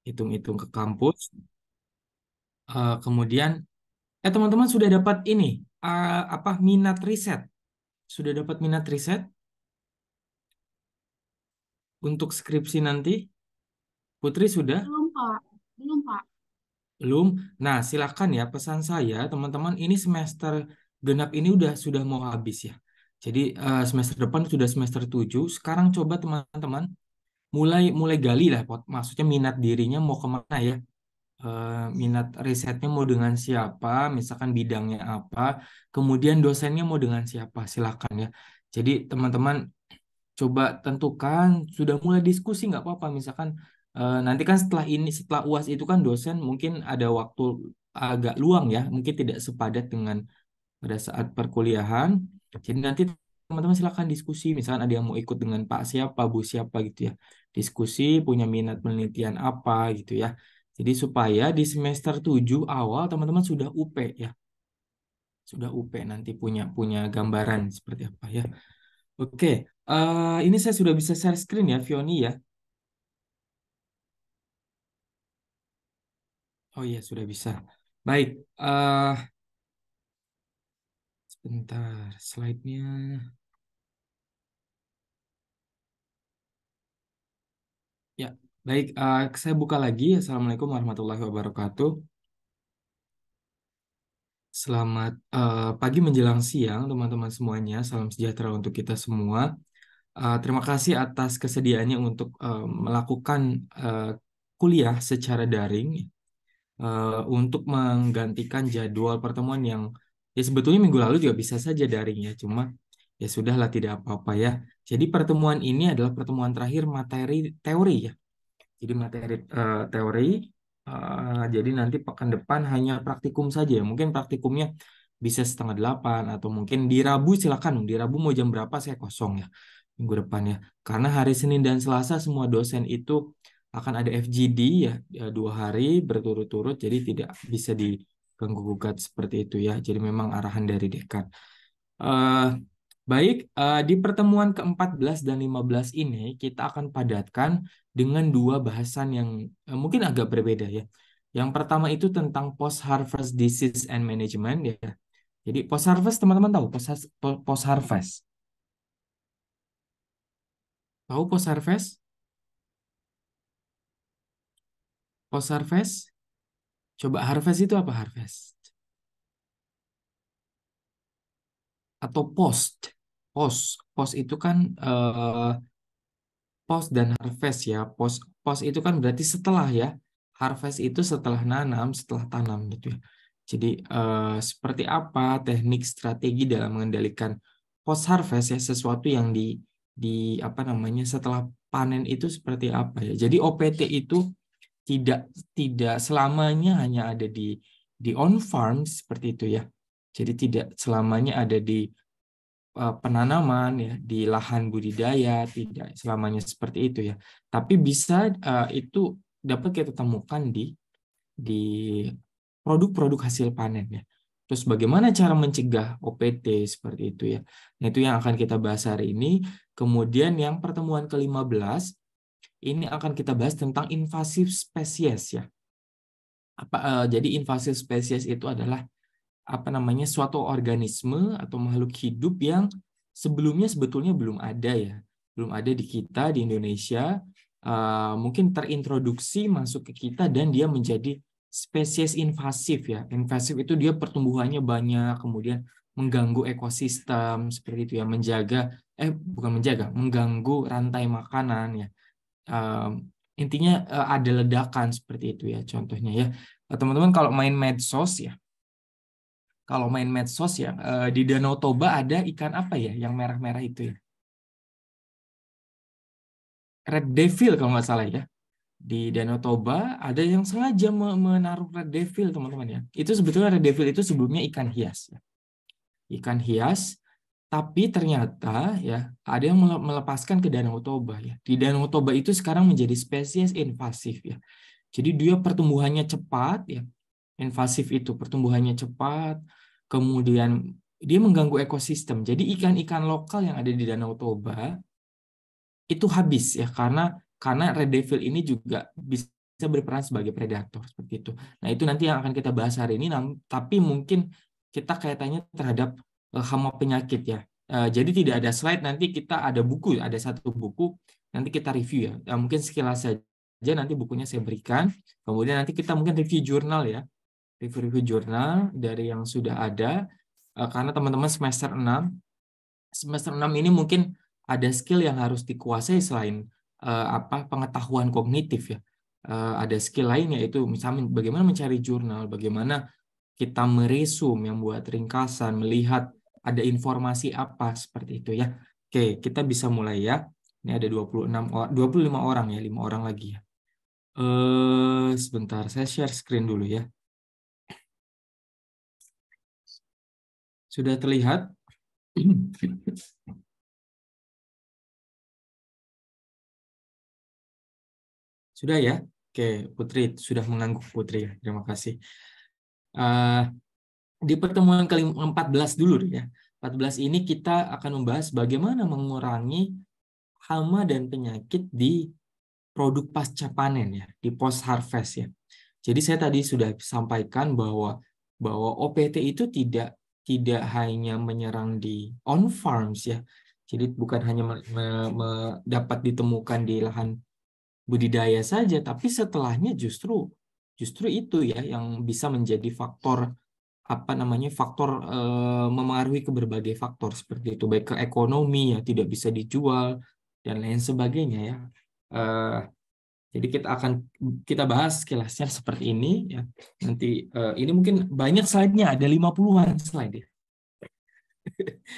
hitung-hitung ke kampus. Kemudian, teman-teman sudah dapat ini, apa minat riset? Sudah dapat minat riset untuk skripsi nanti? Putri sudah? Belum, Pak. Belum, Pak. Belum? Nah, silakan ya, pesan saya, teman-teman, ini semester genap ini sudah mau habis ya. Jadi semester depan sudah semester 7. Sekarang coba teman-teman mulai mulai gali lah, maksudnya minat dirinya mau kemana ya. Minat risetnya mau dengan siapa, misalkan bidangnya apa, kemudian dosennya mau dengan siapa, silakan ya. Jadi teman-teman coba tentukan, sudah mulai diskusi nggak apa-apa, misalkan nanti kan setelah ini, setelah UAS itu kan dosen mungkin ada waktu agak luang ya, mungkin tidak sepadat dengan pada saat perkuliahan. Jadi nanti teman-teman silakan diskusi, misalkan ada yang mau ikut dengan Pak siapa, Bu siapa gitu ya. Diskusi punya minat penelitian apa gitu ya. Jadi supaya di semester 7 awal teman-teman sudah UP ya. Sudah UP nanti punya punya gambaran seperti apa ya. Oke, ini saya sudah bisa share screen ya, Vioni ya. Oh iya, sudah bisa. Baik, sebentar slide-nya. Ya, baik. Saya buka lagi. Assalamualaikum warahmatullahi wabarakatuh. Selamat pagi menjelang siang, teman-teman semuanya. Salam sejahtera untuk kita semua. Terima kasih atas kesediaannya untuk melakukan eh, kuliah secara daring untuk menggantikan jadwal pertemuan yang ya sebetulnya minggu lalu juga bisa saja daring ya. Cuma ya sudahlah tidak apa-apa ya. Jadi pertemuan ini adalah pertemuan terakhir materi teori ya. Jadi materi teori, jadi nanti pekan depan hanya praktikum saja. Mungkin praktikumnya bisa setengah delapan atau mungkin di Rabu silakan. Di Rabu mau jam berapa saya kosong ya minggu depan ya. Karena hari Senin dan Selasa semua dosen itu akan ada FGD ya, 2 hari berturut-turut. Jadi tidak bisa diganggu gugat seperti itu ya. Jadi memang arahan dari dekan. Eh, Baik, di pertemuan ke-14 dan 15 ini kita akan padatkan dengan dua bahasan yang mungkin agak berbeda ya. Yang pertama itu tentang post-harvest disease and management ya. Jadi post-harvest teman-teman tahu post-harvest. Tahu post-harvest? Post-harvest? Coba harvest itu apa harvest? Atau post? Post itu kan post dan harvest ya. Post itu kan berarti setelah ya. Harvest itu setelah nanam, setelah tanam gitu ya. Jadi seperti apa teknik strategi dalam mengendalikan post harvest ya, sesuatu yang di apa namanya setelah panen itu seperti apa ya. Jadi OPT itu tidak tidak selamanya hanya ada di on farm seperti itu ya. Jadi tidak selamanya ada di penanaman ya di lahan budidaya, tidak selamanya seperti itu ya, tapi bisa itu dapat kita temukan di produk-produk hasil panen ya. Terus bagaimana cara mencegah OPT seperti itu ya. Nah, itu yang akan kita bahas hari ini. Kemudian yang pertemuan ke-15 ini akan kita bahas tentang invasif spesies ya. Jadi invasif spesies itu adalah apa namanya suatu organisme atau makhluk hidup yang sebelumnya sebetulnya belum ada ya, belum ada di kita di Indonesia. Mungkin terintroduksi masuk ke kita dan dia menjadi spesies invasif ya. Invasif itu dia pertumbuhannya banyak, kemudian mengganggu ekosistem seperti itu ya, bukan menjaga, mengganggu rantai makanan ya. Um, Intinya ada ledakan seperti itu ya contohnya ya. Teman-teman kalau main medsos ya, kalau main medsos ya, di Danau Toba ada ikan apa ya yang merah-merah itu ya? Red Devil kalau nggak salah ya. Di Danau Toba ada yang sengaja menaruh Red Devil teman-teman ya. Itu sebetulnya Red Devil itu sebelumnya ikan hias ya. Ikan hias, tapi ternyata ya ada yang melepaskan ke Danau Toba ya. Di Danau Toba itu sekarang menjadi spesies invasif ya. Jadi dia pertumbuhannya cepat ya. Invasif itu pertumbuhannya cepat, kemudian dia mengganggu ekosistem. Jadi ikan-ikan lokal yang ada di Danau Toba itu habis ya karena Red Devil ini juga bisa berperan sebagai predator seperti itu. Nah, itu nanti yang akan kita bahas hari ini, tapi mungkin kita kaitannya terhadap hama penyakit ya. Jadi tidak ada slide, nanti kita ada buku, ada satu buku, nanti kita review ya. Mungkin sekilas saja nanti bukunya saya berikan. Kemudian nanti kita mungkin review jurnal ya. Review jurnal dari yang sudah ada, karena teman-teman semester 6 ini mungkin ada skill yang harus dikuasai selain pengetahuan kognitif ya. Ada skill lain yaitu misalnya bagaimana mencari jurnal, bagaimana kita meresum, yang buat ringkasan, melihat ada informasi apa seperti itu ya. Oke, kita bisa mulai ya. Ini ada 25 orang ya, 5 orang lagi ya. Sebentar, saya share screen dulu ya. Sudah terlihat? Sudah ya? Oke, Putri sudah mengangguk Putri. Terima kasih. Di pertemuan ke-14 dulu ya. 14 ini kita akan membahas bagaimana mengurangi hama dan penyakit di produk pasca panen ya, di post harvest ya. Jadi saya tadi sudah sampaikan bahwa OPT itu tidak hanya menyerang di on farms ya. Jadi bukan hanya dapat ditemukan di lahan budidaya saja, tapi setelahnya justru itu ya yang bisa menjadi faktor memengaruhi ke berbagai faktor seperti itu, baik ke ekonomi ya, tidak bisa dijual dan lain sebagainya ya. Jadi kita bahas sekilasnya seperti ini ya. Nanti ini mungkin banyak slide-nya, ada 50-an slide ya.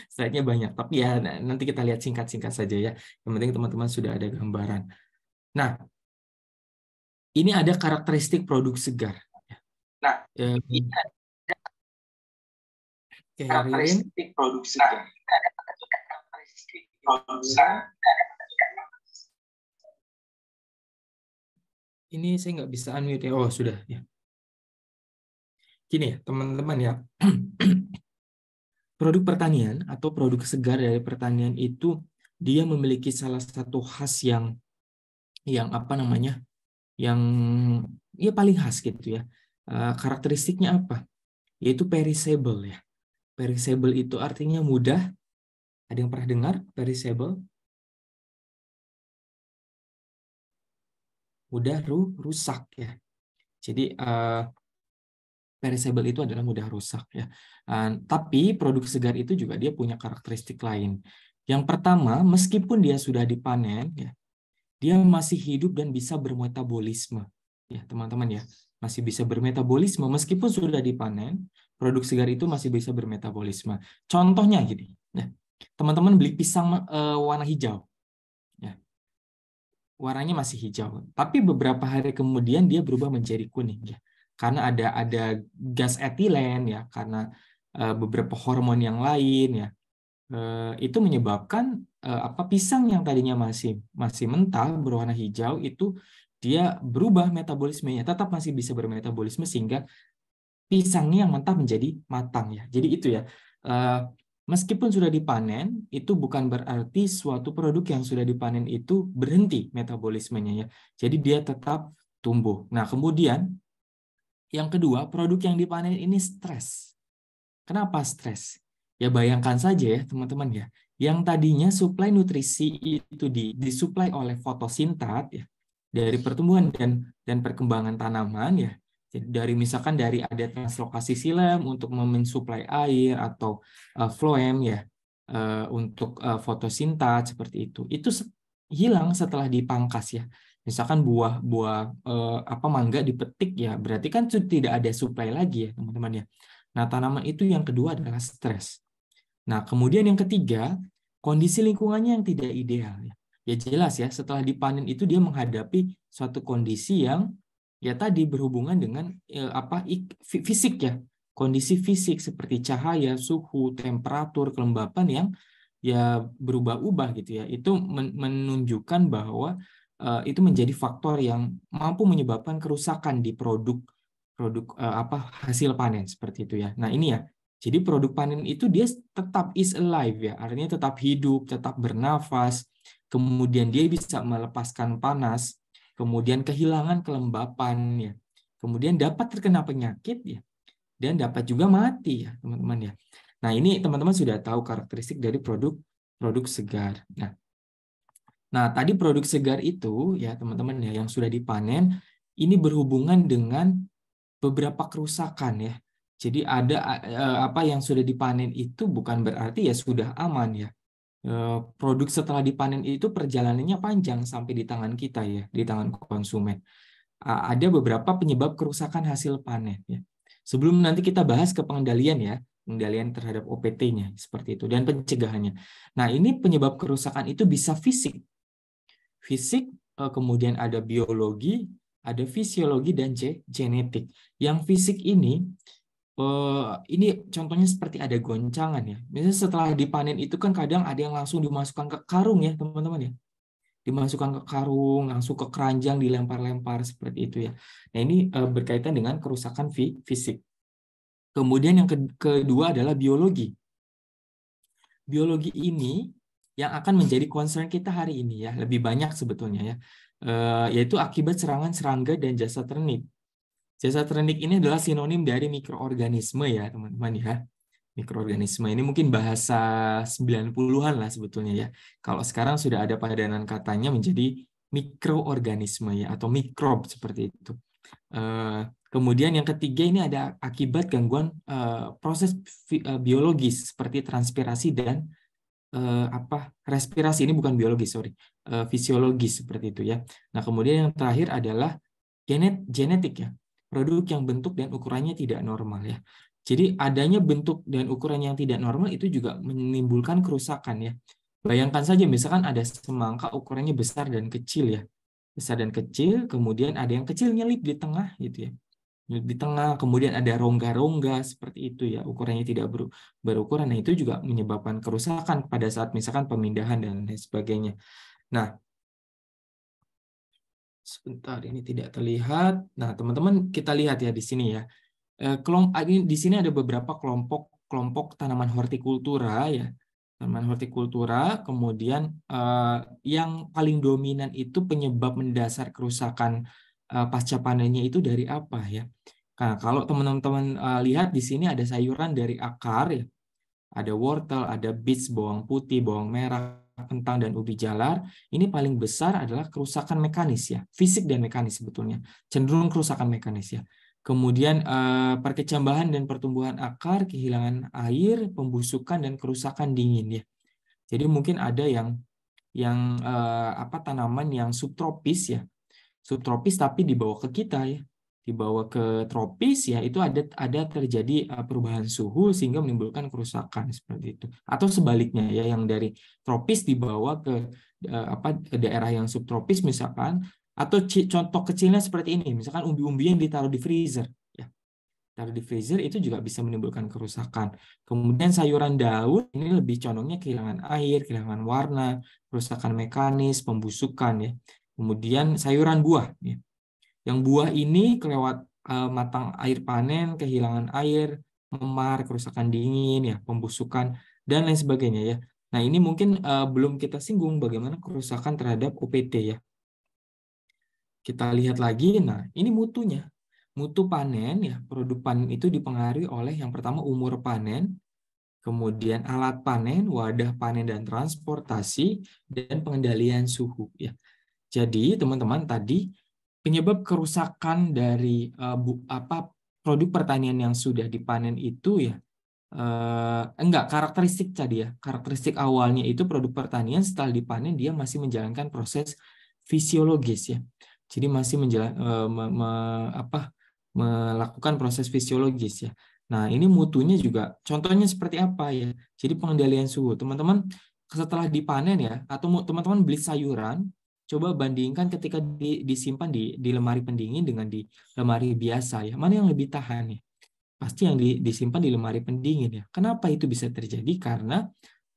Slide-nya banyak, tapi ya nanti kita lihat singkat-singkat saja ya. Yang penting teman-teman sudah ada gambaran. Nah, ini ada karakteristik produk segar. Nah, karakteristik produk segar. Ini saya nggak bisa unmute ya. Oh, sudah ya. Gini ya, teman-teman ya. Produk pertanian atau produk segar dari pertanian itu dia memiliki salah satu khas yang yang ya paling khas gitu ya. Karakteristiknya apa? Yaitu perishable ya. Perishable itu artinya mudah. Ada yang pernah dengar perishable? Mudah rusak ya. Jadi perishable itu adalah mudah rusak ya. Tapi produk segar itu juga dia punya karakteristik lain. Yang pertama, meskipun dia sudah dipanen ya, dia masih hidup dan bisa bermetabolisme. Ya, teman-teman ya, masih bisa bermetabolisme meskipun sudah dipanen, produk segar itu masih bisa bermetabolisme. Contohnya gini, ya. Teman-teman beli pisang warna hijau. Ya. Warnanya masih hijau, tapi beberapa hari kemudian dia berubah menjadi kuning ya. Karena ada gas etilen ya, karena beberapa hormon yang lain ya. Itu menyebabkan pisang yang tadinya masih mentah berwarna hijau itu dia berubah metabolismenya, tetap masih bisa bermetabolisme sehingga pisangnya yang mentah menjadi matang ya. Jadi itu ya. Meskipun sudah dipanen, itu bukan berarti suatu produk yang sudah dipanen itu berhenti metabolismenya ya. Jadi dia tetap tumbuh. Nah, kemudian yang kedua, produk yang dipanen ini stres. Kenapa stres? Ya bayangkan saja ya teman-teman ya, yang tadinya suplai nutrisi itu disuplai oleh fotosintat ya, dari pertumbuhan dan perkembangan tanaman ya. Jadi misalkan dari ada translokasi xilem untuk mensuplai air atau floem ya untuk fotosintat seperti itu. Itu hilang setelah dipangkas ya. Misalkan buah mangga dipetik ya, berarti kan tidak ada suplai lagi ya teman-teman ya. Nah, tanaman itu yang kedua adalah stres. Nah, kemudian yang ketiga, kondisi lingkungannya yang tidak ideal. Ya jelas ya, setelah dipanen itu dia menghadapi suatu kondisi yang ya tadi berhubungan dengan fisik ya. Kondisi fisik seperti cahaya, suhu, temperatur, kelembapan yang ya berubah-ubah gitu ya. Itu menunjukkan bahwa itu menjadi faktor yang mampu menyebabkan kerusakan di produk hasil panen seperti itu ya. Nah, ini ya. Jadi produk panen itu dia tetap is alive ya, artinya tetap hidup, tetap bernafas, kemudian dia bisa melepaskan panas kemudian kehilangan kelembapan ya, kemudian dapat terkena penyakit ya, dan dapat juga mati ya teman-teman ya. Nah ini teman-teman sudah tahu karakteristik dari produk segar. Nah tadi produk segar itu ya teman-teman ya yang sudah dipanen ini berhubungan dengan beberapa kerusakan ya. Jadi ada apa yang sudah dipanen itu bukan berarti ya sudah aman ya. Produk setelah dipanen itu perjalanannya panjang sampai di tangan kita ya, di tangan konsumen. Ada beberapa penyebab kerusakan hasil panen ya. Sebelum nanti kita bahas ke pengendalian ya, pengendalian terhadap OPT-nya seperti itu dan pencegahannya. Nah, ini penyebab kerusakan itu bisa fisik. Fisik, kemudian ada biologi, ada fisiologi dan genetik. Yang fisik ini contohnya seperti ada goncangan ya. Misalnya setelah dipanen itu kan kadang ada yang langsung dimasukkan ke karung ya, teman-teman ya. Dimasukkan ke karung, langsung ke keranjang, dilempar-lempar seperti itu ya. Nah, ini berkaitan dengan kerusakan fisik. Kemudian yang kedua adalah biologi. Biologi ini yang akan menjadi concern kita hari ini ya, lebih banyak sebetulnya ya, yaitu akibat serangan serangga dan jasad ternik. Jasad ternik ini adalah sinonim dari mikroorganisme ya, teman-teman ya. Mikroorganisme ini mungkin bahasa 90-an lah sebetulnya ya. Kalau sekarang sudah ada padanan katanya menjadi mikroorganisme ya atau mikrob seperti itu. Kemudian yang ketiga ini ada akibat gangguan proses biologis seperti transpirasi dan respirasi. Ini bukan biologis, sorry, fisiologis seperti itu ya. Nah kemudian yang terakhir adalah genetik ya, produk yang bentuk dan ukurannya tidak normal ya. Jadi adanya bentuk dan ukuran yang tidak normal itu juga menimbulkan kerusakan ya. Bayangkan saja misalkan ada semangka ukurannya besar dan kecil ya. Besar dan kecil, kemudian ada yang kecil nyelip di tengah gitu ya. Di tengah, kemudian ada rongga-rongga seperti itu ya, ukurannya tidak berukuran. Nah, itu juga menyebabkan kerusakan pada saat misalkan pemindahan dan lain sebagainya. Nah, sebentar ini tidak terlihat. Nah, teman-teman kita lihat ya di sini ya. Di sini ada beberapa kelompok tanaman hortikultura ya. Tanaman hortikultura, kemudian yang paling dominan itu penyebab mendasar kerusakan pasca panennya itu dari apa ya? Nah, kalau teman-teman lihat di sini ada sayuran dari akar ya. Ada wortel, ada beets, bawang putih, bawang merah, kentang, dan ubi jalar. Ini paling besar adalah kerusakan mekanis ya, fisik dan mekanis sebetulnya, cenderung kerusakan mekanis ya. Kemudian perkecambahan dan pertumbuhan akar, kehilangan air, pembusukan dan kerusakan dingin ya. Jadi mungkin ada yang tanaman yang subtropis ya, subtropis tapi dibawa ke kita ya, dibawa ke tropis ya, itu ada terjadi perubahan suhu sehingga menimbulkan kerusakan seperti itu, atau sebaliknya ya, yang dari tropis dibawa ke daerah yang subtropis misalkan, atau contoh kecilnya seperti ini, misalkan umbi-umbian ditaruh di freezer ya, taruh di freezer itu juga bisa menimbulkan kerusakan. Kemudian sayuran daun ini lebih condongnya kehilangan air, kehilangan warna, kerusakan mekanis, pembusukan ya. Kemudian sayuran buah ya. Yang buah ini kelewat matang air panen, kehilangan air, memar, kerusakan dingin, ya, pembusukan, dan lain sebagainya ya. Nah ini mungkin belum kita singgung bagaimana kerusakan terhadap OPT ya. Kita lihat lagi, nah ini mutunya. Mutu panen ya, produk panen itu dipengaruhi oleh yang pertama umur panen, kemudian alat panen, wadah panen dan transportasi, dan pengendalian suhu ya. Jadi teman-teman tadi penyebab kerusakan dari produk pertanian yang sudah dipanen itu ya karakteristik tadi ya, karakteristik awalnya itu produk pertanian setelah dipanen dia masih menjalankan proses fisiologis ya, jadi masih melakukan proses fisiologis ya. Nah ini mutunya juga contohnya seperti apa ya, jadi pengendalian suhu teman-teman setelah dipanen ya, atau teman-teman beli sayuran, coba bandingkan ketika disimpan di lemari pendingin dengan di lemari biasa ya. Mana yang lebih tahan ya? Pasti yang disimpan di lemari pendingin ya. Kenapa itu bisa terjadi? Karena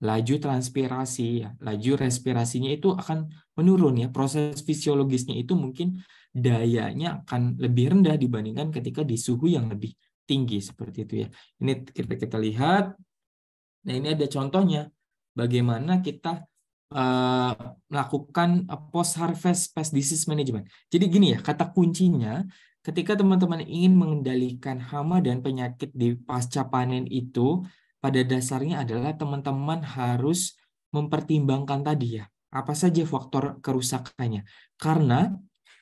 laju transpirasi ya, laju respirasinya itu akan menurun ya. Proses fisiologisnya itu mungkin dayanya akan lebih rendah dibandingkan ketika di suhu yang lebih tinggi seperti itu ya. Ini kita lihat. Nah, ini ada contohnya bagaimana kita melakukan post harvest pest disease management. Jadi gini ya, kata kuncinya ketika teman-teman ingin mengendalikan hama dan penyakit di pasca panen itu, pada dasarnya adalah teman-teman harus mempertimbangkan tadi ya, apa saja faktor kerusakannya. Karena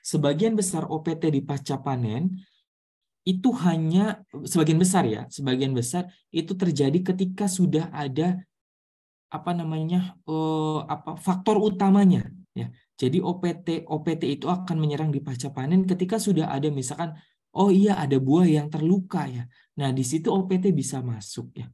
sebagian besar OPT di pasca panen itu hanya sebagian besar itu terjadi ketika sudah ada faktor utamanya ya. Jadi OPT itu akan menyerang di pasca panen ketika sudah ada misalkan oh iya ada buah yang terluka ya. Nah, di situ OPT bisa masuk ya.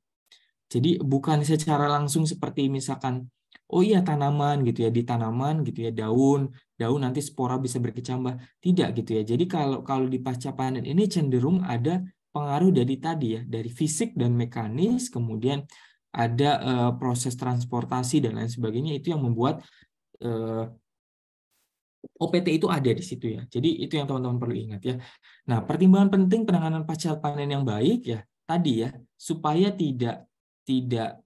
Jadi bukan secara langsung seperti misalkan oh iya tanaman gitu ya, di tanaman gitu ya, daun nanti spora bisa berkecambah. Tidak gitu ya. Jadi kalau kalau di pasca panen ini cenderung ada pengaruh dari tadi ya, dari fisik dan mekanis, kemudian ada proses transportasi dan lain sebagainya, itu yang membuat OPT itu ada di situ ya. Jadi itu yang teman-teman perlu ingat ya. Nah, pertimbangan penting penanganan pasca panen yang baik ya tadi ya, supaya tidak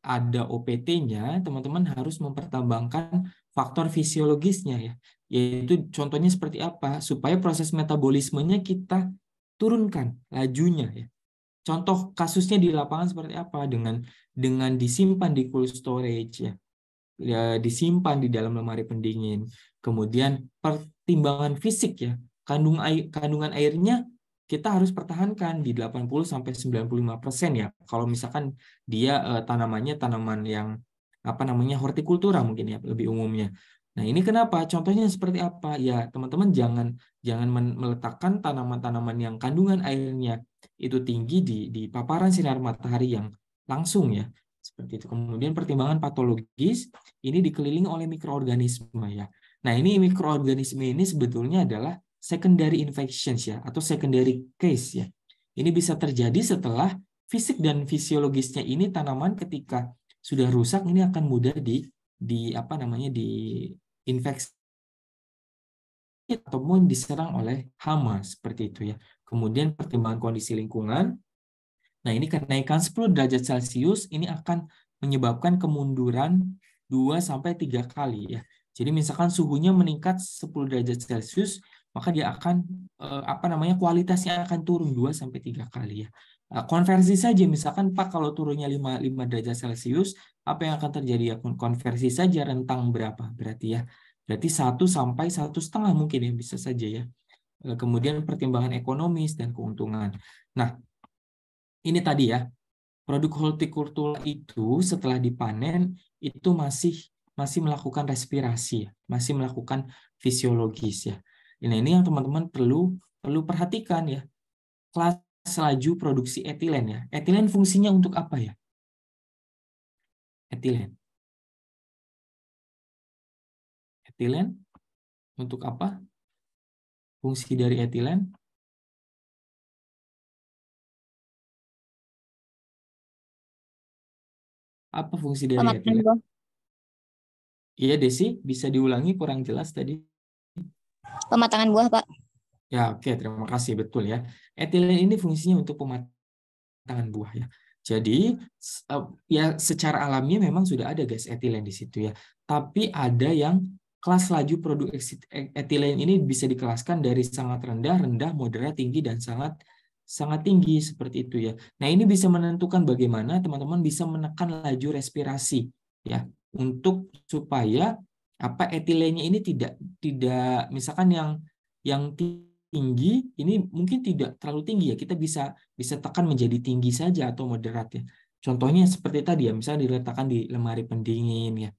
ada OPT-nya, teman-teman harus mempertimbangkan faktor fisiologisnya ya. Yaitu contohnya seperti apa? Supaya proses metabolismenya kita turunkan lajunya ya. Contoh kasusnya di lapangan seperti apa? Dengan disimpan di cold storage ya, disimpan di dalam lemari pendingin. Kemudian pertimbangan fisik ya, kandungan airnya kita harus pertahankan di 80-95% ya. Kalau misalkan dia tanamannya tanaman yang hortikultura mungkin ya lebih umumnya. Nah, ini kenapa? Contohnya seperti apa? Ya, teman-teman jangan meletakkan tanaman-tanaman yang kandungan airnya itu tinggi di paparan sinar matahari yang langsung ya. Seperti itu. Kemudian pertimbangan patologis ini dikelilingi oleh mikroorganisme ya. Nah, ini mikroorganisme ini sebetulnya adalah secondary infections ya, atau secondary case ya. Ini bisa terjadi setelah fisik dan fisiologisnya ini tanaman ketika sudah rusak ini akan mudah diinfeksi ataupun diserang oleh hama seperti itu ya. Kemudian pertimbangan kondisi lingkungan. Nah, ini kenaikan 10 derajat Celcius ini akan menyebabkan kemunduran 2-3 kali ya. Jadi misalkan suhunya meningkat 10 derajat Celcius, maka dia akan kualitasnya akan turun 2-3 kali ya. Konversi saja misalkan Pak kalau turunnya 5 derajat Celcius, apa yang akan terjadi ya? Konversi saja rentang berapa? Berarti 1-1,5 mungkin ya bisa saja ya. Kemudian pertimbangan ekonomis dan keuntungan. Nah, ini tadi ya, produk hortikultura itu setelah dipanen itu masih melakukan respirasi, masih melakukan fisiologis ya. Nah, ini yang teman-teman perlu perhatikan ya. Kelas laju produksi etilen ya. Etilen fungsinya untuk apa ya? Etilen. Etilen untuk apa? Fungsi dari etilen? Apa fungsi dari Pematangan etilen? buah. Iya, Desi, bisa diulangi kurang jelas tadi. Pematangan buah, Pak. Ya, oke, terima kasih. Betul ya. Etilen ini fungsinya untuk pematangan buah ya. Jadi ya secara alamiah memang sudah ada gas etilen di situ ya. Tapi ada yang kelas laju produk etilen ini bisa dikelaskan dari sangat rendah, rendah, moderat, tinggi, dan sangat tinggi seperti itu ya. Nah, ini bisa menentukan bagaimana teman-teman bisa menekan laju respirasi ya, untuk supaya etilennya ini tidak misalkan yang tinggi ini mungkin tidak terlalu tinggi ya, kita bisa tekan menjadi tinggi saja atau moderat ya. Contohnya seperti tadi ya, misalnya diletakkan di lemari pendingin ya.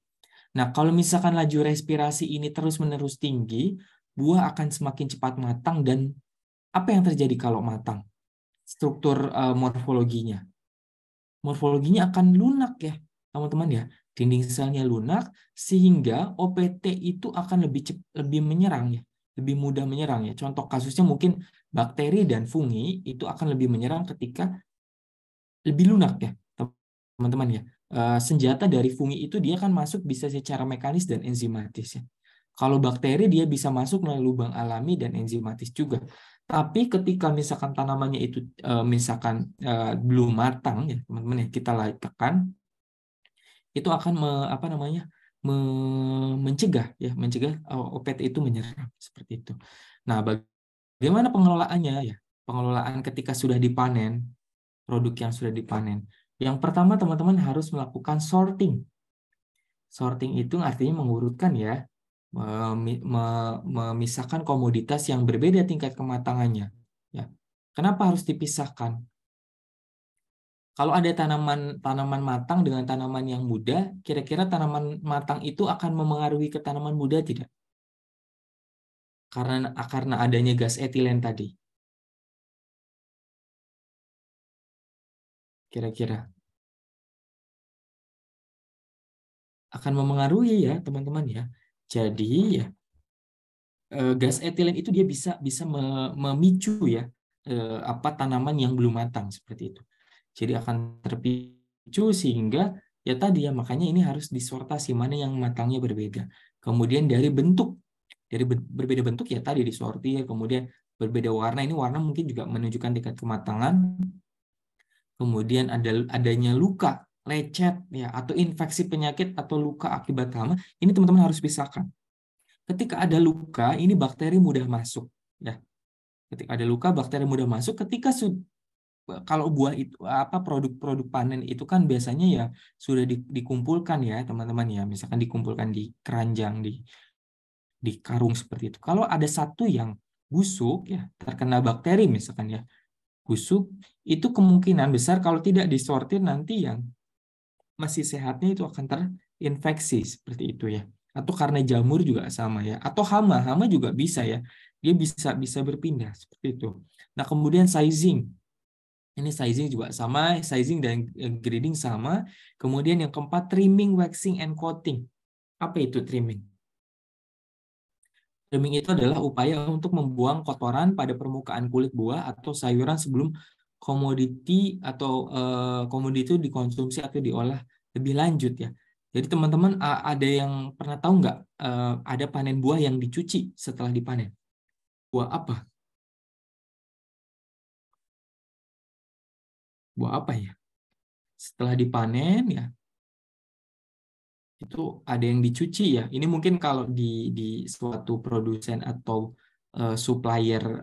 Nah, kalau misalkan laju respirasi ini terus-menerus tinggi, buah akan semakin cepat matang. Dan apa yang terjadi kalau matang? Struktur morfologinya. Morfologinya akan lunak ya, teman-teman ya. Dinding selnya lunak sehingga OPT itu akan lebih menyerang ya, lebih mudah menyerang ya. Contoh kasusnya mungkin bakteri dan fungi itu akan lebih menyerang ketika lebih lunak ya, teman-teman ya. Senjata dari fungi itu dia kan masuk bisa secara mekanis dan enzimatis ya. Kalau bakteri dia bisa masuk melalui lubang alami dan enzimatis juga. Tapi ketika misalkan tanamannya itu belum matang ya teman-teman ya, kita tekan itu akan mencegah OPT itu menyerang seperti itu. Nah, bagaimana pengelolaannya ya? Pengelolaan ketika sudah dipanen, produk yang sudah dipanen. Yang pertama teman-teman harus melakukan sorting. Sorting itu artinya mengurutkan ya, memisahkan komoditas yang berbeda tingkat kematangannya. Ya. Kenapa harus dipisahkan? Kalau ada tanaman matang dengan tanaman yang muda, kira-kira tanaman matang itu akan memengaruhi ke tanaman muda tidak? Karena adanya gas etilen tadi. Kira-kira akan memengaruhi ya, teman-teman ya. Jadi ya, gas etilen itu dia bisa memicu ya tanaman yang belum matang seperti itu. Jadi akan terpicu sehingga ya tadi ya, makanya ini harus disortasi mana yang matangnya berbeda. Kemudian dari bentuk, berbeda bentuk ya tadi disortir, kemudian berbeda warna. Ini warna mungkin juga menunjukkan tingkat kematangan. Kemudian adanya luka, lecet ya, atau infeksi penyakit atau luka akibat hama. Ini teman-teman harus pisahkan. Ketika ada luka, ini bakteri mudah masuk ya. Ketika ada luka, bakteri mudah masuk. Kalau buah itu produk-produk panen itu kan biasanya ya sudah dikumpulkan ya teman-teman ya, misalkan dikumpulkan di keranjang, di karung seperti itu. Kalau ada satu yang busuk ya, terkena bakteri misalkan ya, busuk, itu kemungkinan besar kalau tidak disortir nanti yang masih sehatnya itu akan terinfeksi seperti itu ya. Atau karena jamur juga sama ya. Atau hama juga bisa ya. Dia bisa berpindah seperti itu. Nah, kemudian sizing. Ini sizing juga sama, sizing dan grading sama. Kemudian yang keempat, trimming, waxing, and coating. Apa itu trimming? Trimming itu adalah upaya untuk membuang kotoran pada permukaan kulit buah atau sayuran sebelum komoditi itu dikonsumsi atau diolah lebih lanjut ya. Jadi teman-teman ada yang pernah tahu nggak ada panen buah yang dicuci setelah dipanen? Buah apa? Buah apa ya? Setelah dipanen ya, itu ada yang dicuci ya. Ini mungkin kalau di suatu produsen atau supplier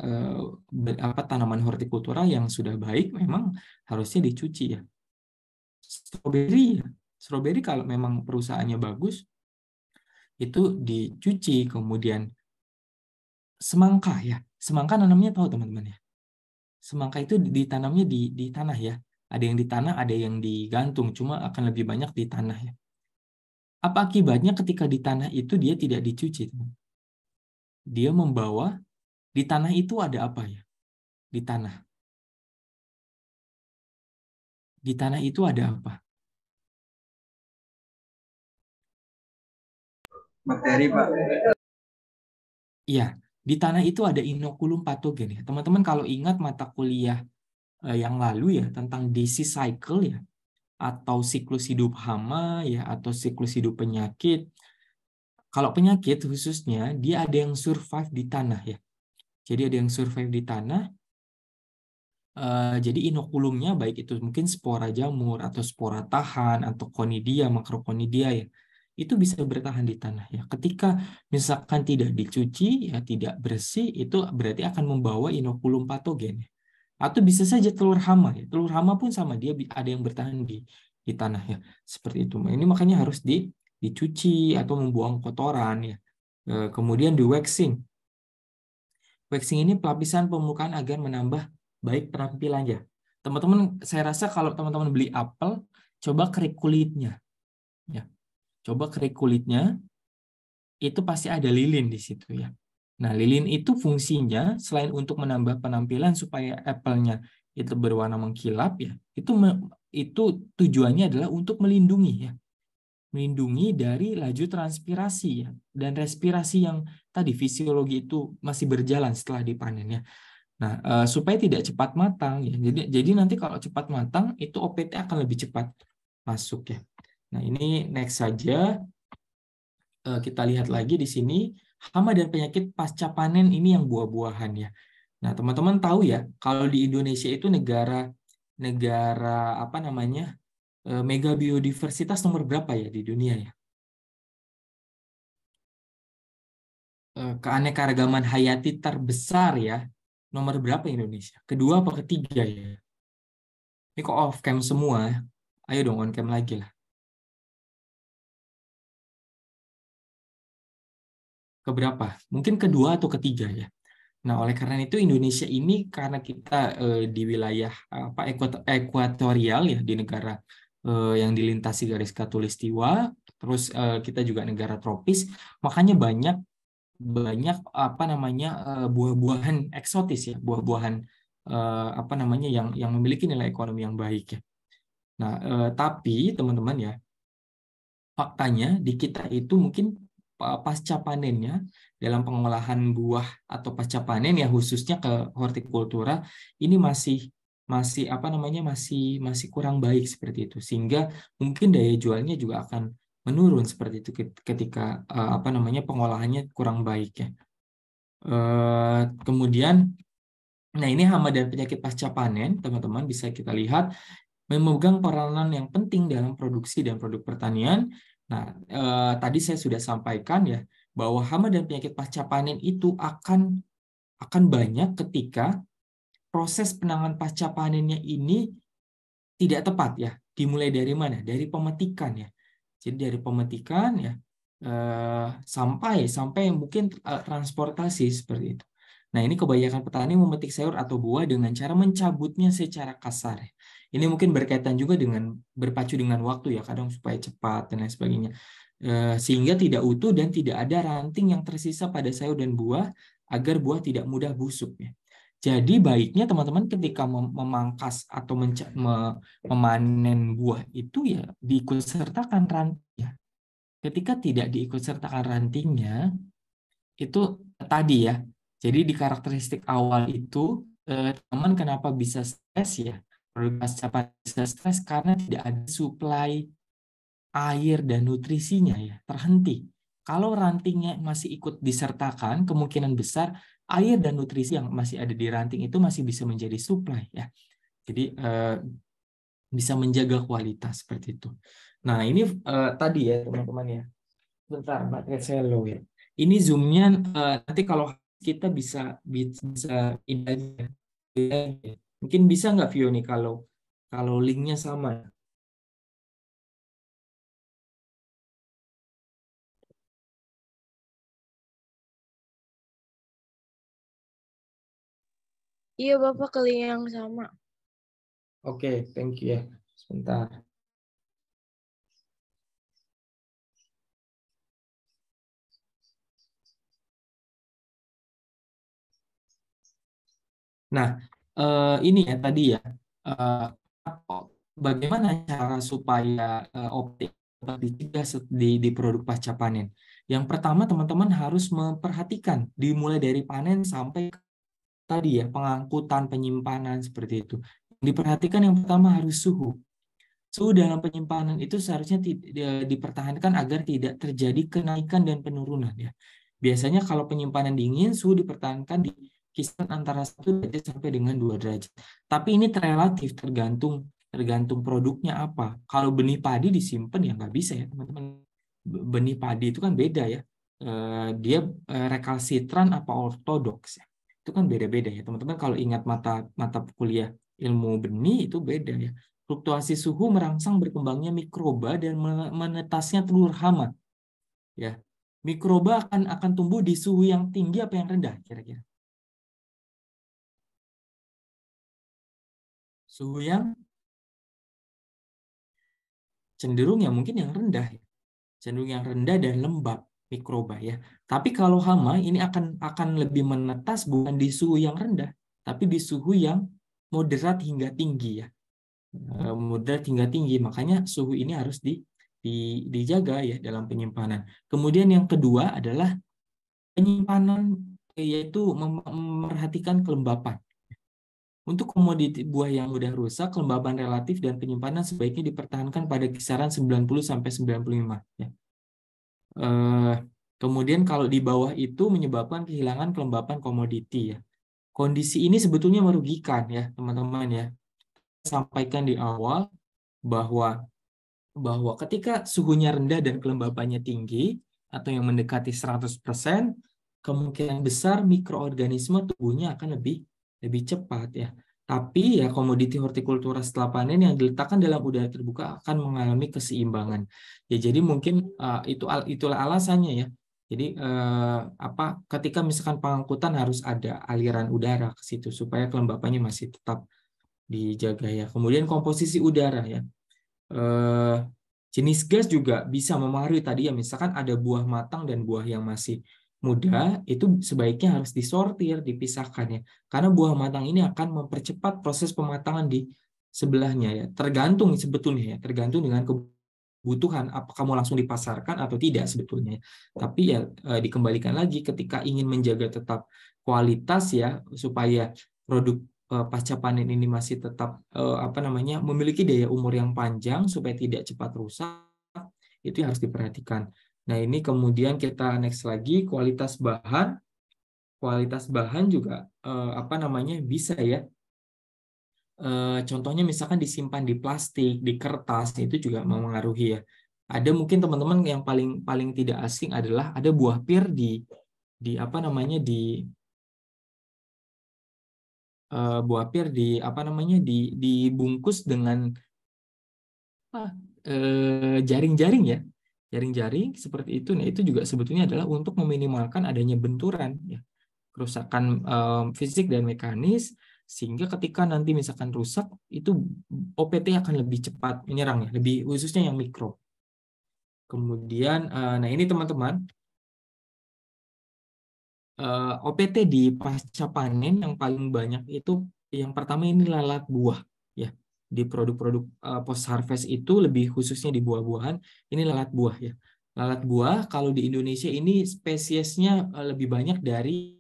tanaman hortikultura yang sudah baik memang harusnya dicuci ya. Stroberi ya. Stroberi kalau memang perusahaannya bagus itu dicuci. Kemudian semangka ya. Semangka nanamnya tahu teman-teman ya. Semangka itu ditanamnya di tanah ya. Ada yang di tanah, ada yang digantung. Cuma akan lebih banyak di tanah ya. Apa akibatnya ketika di tanah itu dia tidak dicuci? Dia membawa, di tanah itu ada apa ya? Di tanah. Di tanah itu ada apa? Bakteri, Pak. Iya, di tanah itu ada inokulum patogen ya. Teman-teman kalau ingat mata kuliah yang lalu ya tentang disease cycle ya, atau siklus hidup hama ya, atau siklus hidup penyakit. Kalau penyakit khususnya dia ada yang survive di tanah ya. Jadi ada yang survive di tanah. Jadi inokulumnya baik itu mungkin spora jamur atau spora tahan atau conidia, makrokonidia ya. Itu bisa bertahan di tanah ya. Ketika misalkan tidak dicuci ya, tidak bersih, itu berarti akan membawa inokulum patogen ya. Atau bisa saja telur hama ya. Telur hama pun sama, dia ada yang bertahan di tanah ya. Seperti itu. Ini makanya harus dicuci atau membuang kotoran ya. Kemudian di waxing. Waxing ini pelapisan permukaan agar menambah baik penampilannya. Teman-teman, saya rasa kalau teman-teman beli apel, coba kerik kulitnya. Ya. Coba kerik kulitnya, itu pasti ada lilin di situ ya. Nah, lilin itu fungsinya selain untuk menambah penampilan supaya apelnya itu berwarna mengkilap ya, itu tujuannya adalah untuk melindungi ya. Melindungi dari laju transpirasi ya, dan respirasi yang tadi fisiologi itu masih berjalan setelah dipanen ya. Nah, supaya tidak cepat matang ya. Jadi nanti kalau cepat matang itu OPT akan lebih cepat masuk ya. Nah, ini next saja. Kita lihat lagi di sini hama dan penyakit pasca panen ini yang buah-buahan ya. Nah, teman-teman tahu ya, kalau di Indonesia itu negara apa namanya? Mega biodiversitas nomor berapa ya di dunia ya? keanekaragaman hayati terbesar ya. Nomor berapa Indonesia? Kedua apa ketiga ya? Ini kok off cam semua? Ayo dong on cam lagi lah. Keberapa? Mungkin kedua atau ketiga ya. Nah, oleh karena itu Indonesia ini karena kita di wilayah ekuatorial ya, di negara yang dilintasi garis khatulistiwa, terus kita juga negara tropis, makanya banyak apa namanya buah-buahan eksotis ya, buah-buahan apa namanya yang memiliki nilai ekonomi yang baik ya. Nah, tapi teman-teman ya, faktanya di kita itu mungkin pasca panennya dalam pengolahan buah atau pasca panen ya khususnya ke hortikultura ini masih apa namanya masih kurang baik seperti itu, sehingga mungkin daya jualnya juga akan menurun seperti itu ketika apa namanya pengolahannya kurang baik ya. Kemudian nah ini hama dan penyakit pasca panen teman-teman bisa kita lihat memegang peranan yang penting dalam produksi dan produk pertanian. Nah, tadi saya sudah sampaikan ya bahwa hama dan penyakit pasca panen itu akan banyak ketika proses penanganan pasca panennya ini tidak tepat ya. Dimulai dari mana? Dari pemetikan ya. Jadi dari pemetikan ya sampai mungkin transportasi seperti itu. Nah, ini kebanyakan petani memetik sayur atau buah dengan cara mencabutnya secara kasar. Ini mungkin berkaitan juga dengan berpacu dengan waktu ya, kadang supaya cepat dan lain sebagainya. Sehingga tidak utuh dan tidak ada ranting yang tersisa pada sayur dan buah agar buah tidak mudah busuk ya. Jadi baiknya teman-teman ketika memangkas atau memanen buah itu ya diikutsertakan ranting ya. Ketika tidak diikutsertakan rantingnya, itu tadi ya. Jadi di karakteristik awal itu, teman kenapa bisa stres ya? Produk pasca panen bisa stres karena tidak ada suplai air dan nutrisinya ya, terhenti. Kalau rantingnya masih ikut disertakan, kemungkinan besar air dan nutrisi yang masih ada di ranting itu masih bisa menjadi suplai ya. Jadi bisa menjaga kualitas seperti itu. Nah ini tadi ya teman-teman ya. Bentar, baterai saya low ya. Ini zoomnya nanti kalau kita bisa ini aja. Mungkin bisa nggak Vio nih kalau linknya sama. Iya, Bapak ke link yang sama. Oke, thank you ya. Sebentar. Nah, ini ya tadi ya. Bagaimana cara supaya optimal di produk pasca panen? Yang pertama, teman-teman harus memperhatikan dimulai dari panen sampai tadi ya pengangkutan, penyimpanan seperti itu. Diperhatikan yang pertama harus suhu. Suhu dalam penyimpanan itu seharusnya dipertahankan agar tidak terjadi kenaikan dan penurunan ya. Biasanya kalau penyimpanan dingin, suhu dipertahankan di kisaran antara 1 derajat sampai dengan 2 derajat. Tapi ini relatif tergantung produknya apa. Kalau benih padi disimpan ya nggak bisa ya teman-teman. Benih padi itu kan beda ya. Dia rekalsitran apa ortodoks ya. Itu kan beda-beda ya teman-teman. Kalau ingat mata kuliah ilmu benih itu beda ya. Fluktuasi suhu merangsang berkembangnya mikroba dan menetasnya telur hama. Ya, mikroba akan tumbuh di suhu yang tinggi apa yang rendah kira-kira? Suhu yang cenderung ya mungkin yang rendah, cenderung yang rendah dan lembab mikroba ya. Tapi kalau hama ini akan lebih menetas bukan di suhu yang rendah, tapi di suhu yang moderat hingga tinggi ya. Moderat hingga tinggi, makanya suhu ini harus dijaga ya dalam penyimpanan. Kemudian yang kedua adalah penyimpanan, yaitu memperhatikan kelembapan. Untuk komoditi buah yang mudah rusak, kelembaban relatif dan penyimpanan sebaiknya dipertahankan pada kisaran 90-95 ya. Kemudian kalau di bawah itu menyebabkan kehilangan kelembapan komoditi ya. Kondisi ini sebetulnya merugikan ya teman-teman ya. Sampaikan di awal bahwa ketika suhunya rendah dan kelembapannya tinggi atau yang mendekati 100%, kemungkinan besar mikroorganisme tumbuhnya akan lebih cepat ya. Tapi ya komoditi hortikultura setelah panen yang diletakkan dalam udara terbuka akan mengalami keseimbangan. Ya jadi mungkin itulah alasannya ya. Jadi ketika misalkan pengangkutan harus ada aliran udara ke situ supaya kelembapannya masih tetap dijaga ya. Kemudian komposisi udara ya. Jenis gas juga bisa mempengaruhi tadi ya, misalkan ada buah matang dan buah yang masih muda, itu sebaiknya harus disortir, dipisahkan ya. Karena buah matang ini akan mempercepat proses pematangan di sebelahnya ya. Tergantung sebetulnya ya, tergantung dengan kebutuhan apakah mau langsung dipasarkan atau tidak sebetulnya. Tapi ya dikembalikan lagi ketika ingin menjaga tetap kualitas ya, supaya produk pasca panen ini masih tetap memiliki daya umur yang panjang supaya tidak cepat rusak, itu yang harus diperhatikan. Nah, ini kemudian kita next lagi kualitas bahan. Kualitas bahan juga bisa ya. Contohnya misalkan disimpan di plastik, di kertas, itu juga mempengaruhi ya. Ada mungkin teman-teman yang paling tidak asing adalah ada buah pir buah pir dibungkus dengan jaring-jaring ya. Jaring-jaring seperti itu. Nah, itu juga sebetulnya adalah untuk meminimalkan adanya benturan ya. Kerusakan fisik dan mekanis, sehingga ketika nanti misalkan rusak itu OPT akan lebih cepat menyerang ya, lebih khususnya yang mikro. Kemudian nah ini teman-teman, OPT di pasca panen yang paling banyak itu yang pertama ini lalat buah ya. Di produk-produk post harvest itu lebih khususnya di buah-buahan ini lalat buah ya. Lalat buah kalau di Indonesia ini spesiesnya lebih banyak dari